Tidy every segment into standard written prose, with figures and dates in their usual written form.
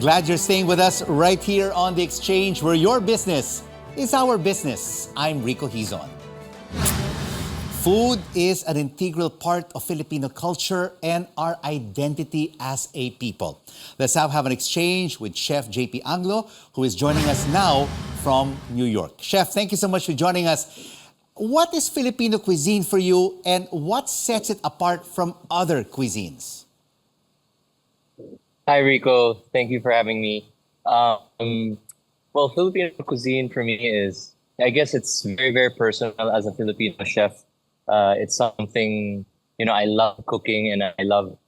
Glad you're staying with us right here on The Exchange, where your business is our business. I'm Rico Hizon. Food is an integral part of Filipino culture and our identity as a people. Let's now have an exchange with Chef JP Anglo, who is joining us now from New York. Chef, thank you so much for joining us. What is Filipino cuisine for you, and what sets it apart from other cuisines? Hi, Rico. Thank you for having me. Well, Filipino cuisine for me is, I guess it's very, very personal as a Filipino chef. It's something, I love cooking and I love,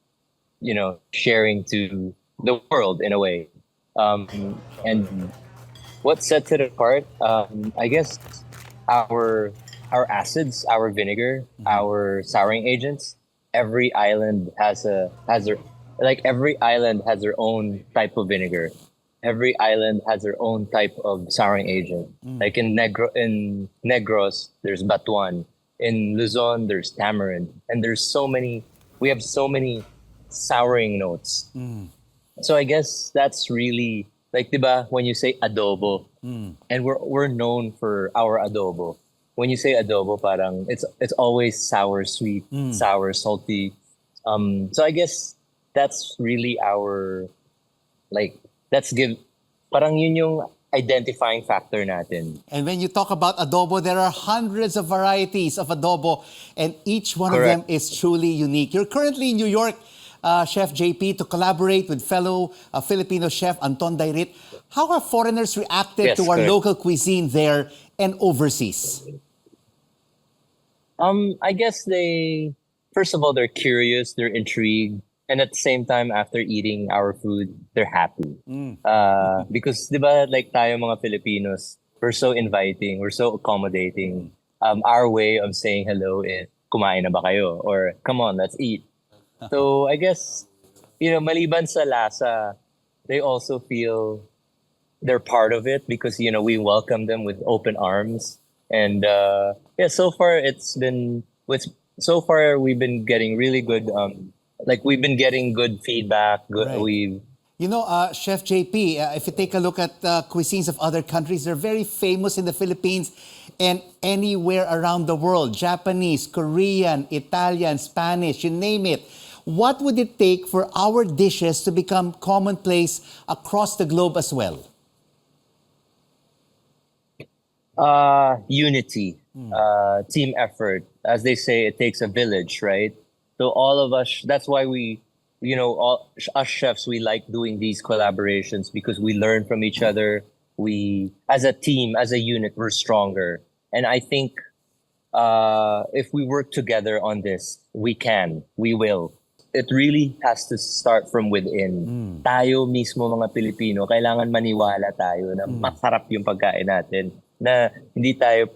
sharing to the world in a way. And what sets it apart, I guess our acids, our vinegar, our souring agents. Every island has every island has their own type of vinegar. Every island has their own type of souring agent. Like in Negros, there's batuan. In Luzon, there's tamarind. And we have so many souring notes. So I guess that's really, like, diba, when you say adobo, and we're known for our adobo. When you say adobo, parang it's always sour, sweet, sour, salty. So I guess that's really parang yun yung identifying factor natin. And when you talk about adobo, there are hundreds of varieties of adobo, and each one Correct. of them is truly unique. You're currently in New York, Chef JP, to collaborate with fellow Filipino chef Anton Dairit. How have foreigners reacted to our correct. local cuisine there and overseas? I guess first of all, they're curious, they're intrigued, and at the same time, after eating our food, they're happy. Because, diba, like tayo mga Filipinos, we're so inviting, we're so accommodating. Our way of saying hello is, kumain na ba kayo? Or, come on, let's eat. So, I guess, maliban sa lasa, they also feel they're part of it because, we welcome them with open arms. And, so far, we've been getting really good, we've been getting good feedback. Right. Chef JP, if you take a look at cuisines of other countries, they're very famous in the Philippines and anywhere around the world. Japanese, Korean, Italian, Spanish, you name it. What would it take for our dishes to become commonplace across the globe as well? Unity, team effort. As they say, it takes a village, right? So all of us, that's why us chefs, we like doing these collaborations because we learn from each other. We, as a team, as a unit, we're stronger. And I think if we work together on this, we will. It really has to start from within. Tayo mismo mga Pilipino, kailangan maniwala tayo na masarap yung pagkain natin. Na hindi tayo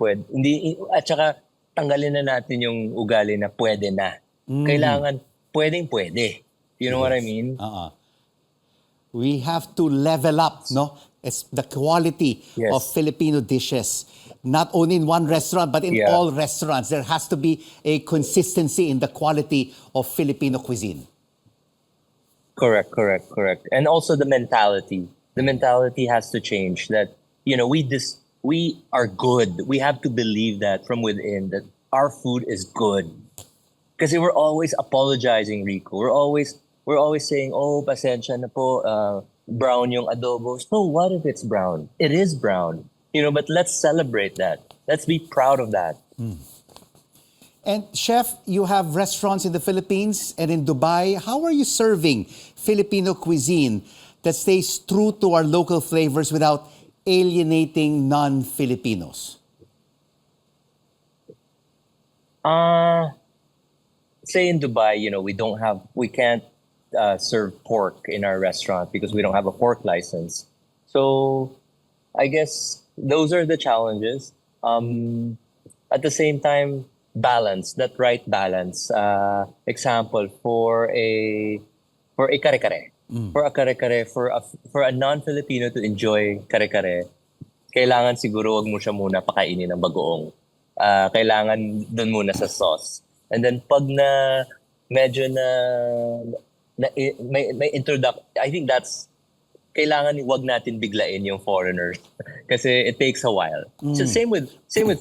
at saka tanggalin na natin yung ugali na pwede na. Kailangan pwede. You know what I mean? We have to level up, no? It's the quality of Filipino dishes. Not only in one restaurant, but in all restaurants. There has to be a consistency in the quality of Filipino cuisine. Correct. And also the mentality. The mentality has to change that, we are good. We have to believe that from within, that our food is good. Kasi we're always apologizing, Rico. We're always saying, oh, pasensya na po, brown yung adobo. So what if it's brown? It is brown. But let's celebrate that. Let's be proud of that. And Chef, you have restaurants in the Philippines and in Dubai. How are you serving Filipino cuisine that stays true to our local flavors without alienating non-Filipinos? Say in Dubai, we can't serve pork in our restaurant because we don't have a pork license. So I guess those are the challenges. At the same time, that right balance. Example, for a kare-kare. For a kare-kare, for a non-Filipino to enjoy kare-kare, kailangan siguro wag mo siya muna pakainin ng bagoong. Kailangan dun muna sa sauce. And then pag medyo may introduction, I think that's kailangan wag natin biglain yung foreigners kasi it takes a while. So same with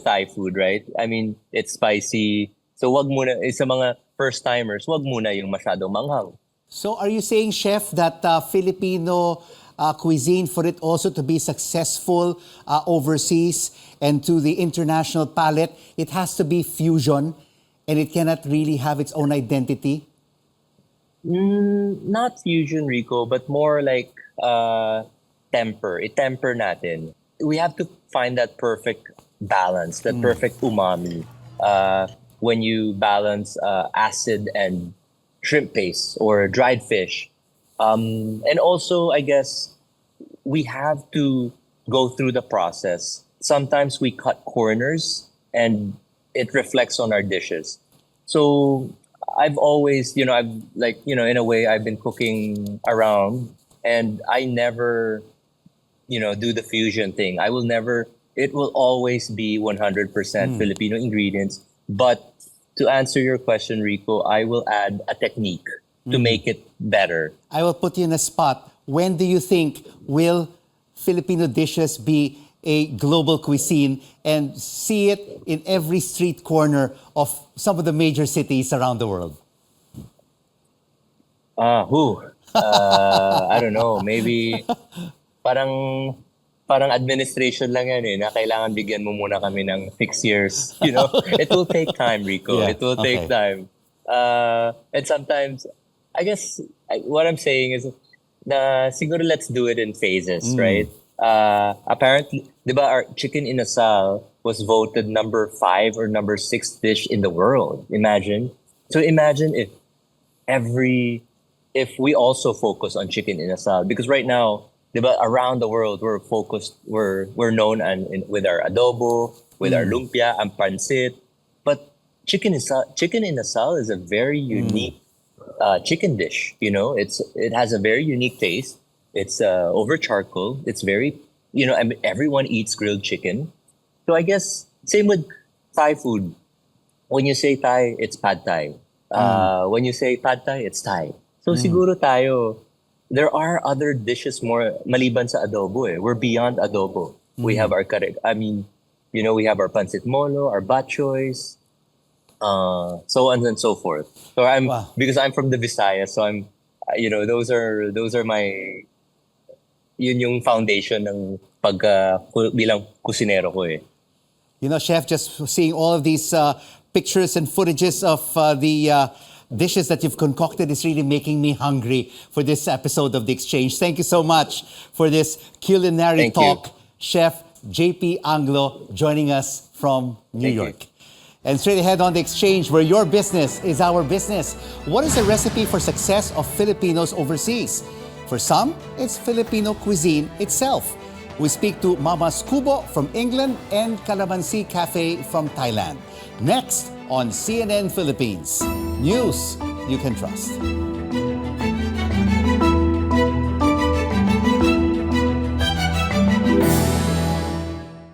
Thai food, right? I mean, it's spicy. So wag muna sa mga first timers, wag muna yung masyadong manghang. So are you saying, Chef, that Filipino cuisine, for it also to be successful overseas and to the international palate, it has to be fusion and it cannot really have its own identity? Not fusion, Rico, but more like temper. I-temper natin. We have to find that perfect balance, that perfect umami. When you balance acid and shrimp paste or dried fish. And also, I guess, we have to go through the process. Sometimes we cut corners and it reflects on our dishes. So I've always, in a way, I've been cooking around and I never, do the fusion thing. It will always be 100% Filipino ingredients. But to answer your question, Rico, I will add a technique to make it better. I will put you in a spot. When do you think will Filipino dishes be a global cuisine and see it in every street corner of some of the major cities around the world? I don't know. Maybe parang administration lang yan na kailangan bigyan mo muna kami ng 6 years. It will take time, Rico. Yeah, It will take time. And sometimes, I guess, what I'm saying is, siguro let's do it in phases, right? Apparently, di ba, our chicken inasal was voted number 5 or number 6 dish in the world. Imagine. So imagine if we also focus on chicken inasal, because right now, di ba, around the world we're known with our adobo, with our lumpia and pancit, but chicken inasal is a very unique chicken dish. It has a very unique taste. It's over charcoal. It's very, everyone eats grilled chicken. So I guess same with Thai food. When you say Thai, it's pad Thai. When you say pad Thai, it's Thai. So siguro tayo, there are other dishes more maliban sa adobo. We're beyond adobo. We have our we have our pancit molo, our bok choys, so on and so forth. So because I'm from the Visayas, so I'm, those are my, yun yung foundation ng bilang kusinero ko eh. Chef, just seeing all of these pictures and footages of the dishes that you've concocted is really making me hungry for this episode of The Exchange. Thank you so much for this culinary talk. Chef JP Anglo joining us from New York. And straight ahead on The Exchange, where your business is our business. What is the recipe for success of Filipinos overseas? For some, it's Filipino cuisine itself. We speak to Mama's Kubo from England and Calamansi Cafe from Thailand. Next on CNN Philippines. News you can trust.